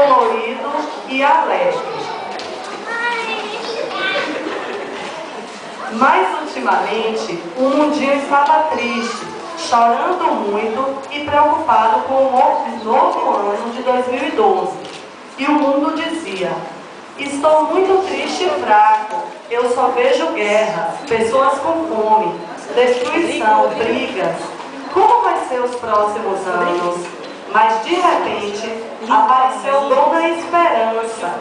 colorido e alegre. Mas ultimamente o mundinho estava triste, chorando muito e preocupado com o novo ano de 2012. E o mundo dizia: estou muito triste e fraco, eu só vejo guerras, pessoas com fome, destruição, brigas. Como vai ser os próximos anos? Mas de repente apareceu Dona Esperança,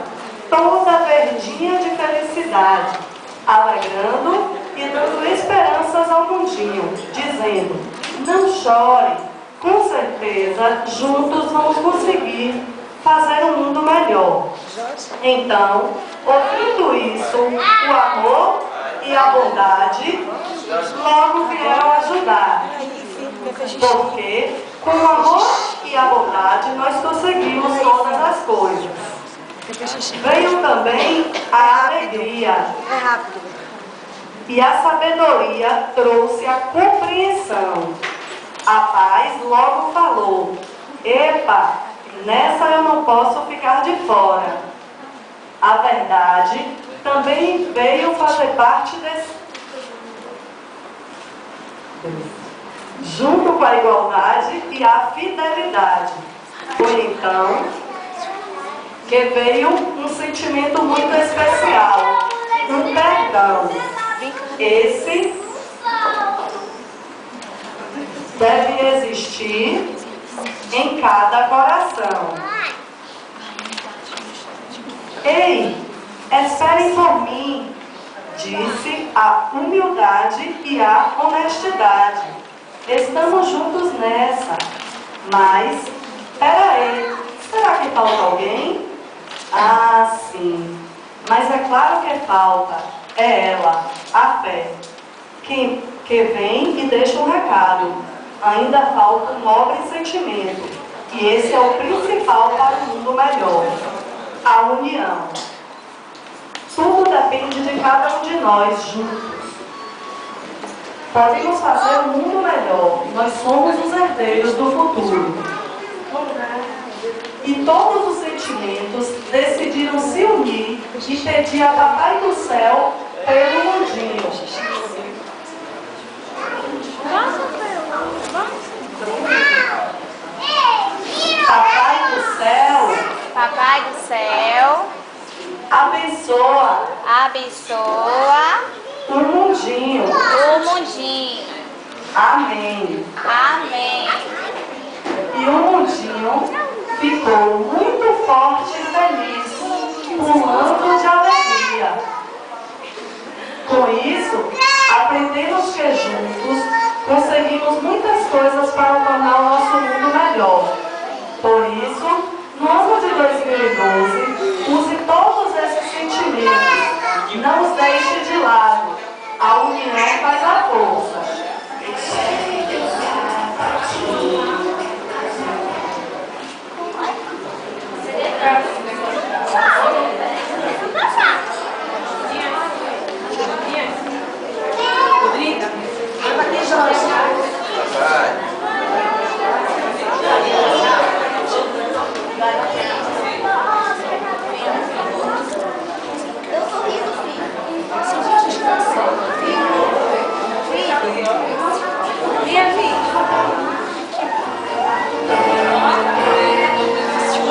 toda verdinha de felicidade, alegrando e dando esperanças ao mundinho, dizendo: não chore, com certeza juntos vamos conseguir fazer um mundo melhor. Então, ouvindo isso, o amor e a bondade logo vieram ajudar, porque com o amor e a bondade nós conseguimos todas as coisas. Veio também a alegria, e a sabedoria trouxe a compreensão. A paz logo falou: epa, nessa eu não posso ficar de fora. A verdade também veio fazer parte desse, junto com a igualdade e a fidelidade. Foi então que veio um sentimento muito especial, um perdão. Esse deve existir em cada coração. Ei, esperem por mim, disse a humildade e a honestidade. Estamos juntos nessa. Mas, peraí, será que falta alguém? Ah, sim. Mas é claro que falta. É ela, a fé, que vem e deixa um recado. Ainda falta um nobre sentimento. E esse é o principal para um mundo melhor: a união. Tudo depende de cada um de nós juntos. Podemos fazer um mundo melhor. Nós somos os herdeiros do futuro. E todos os sentimentos decidiram se unir e pedir a Papai do Céu pelo mundinho. Papai do Céu, abençoa o mundinho. Amém. Amém. E o mundinho ficou muito forte e feliz, pulando de alegria. Com isso, aprendemos que juntos conseguimos muitas coisas para tornar o nosso mundo melhor. Por isso, no ano de 2012, use todos esses sentimentos. Não os deixe de lado. A união faz a força.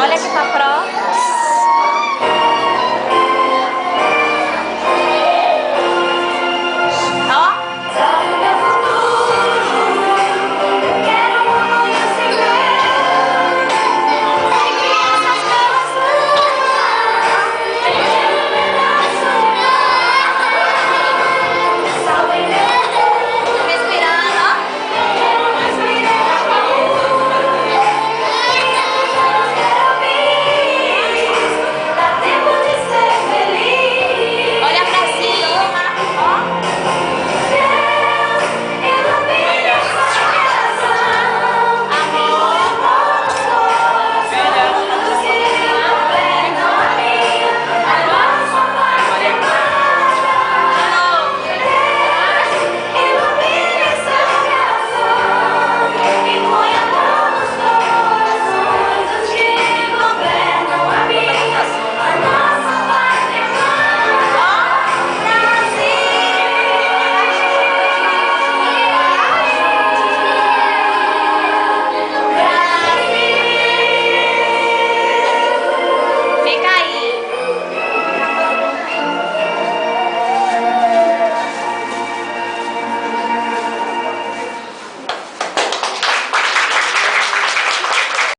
Olha aqui pra prova.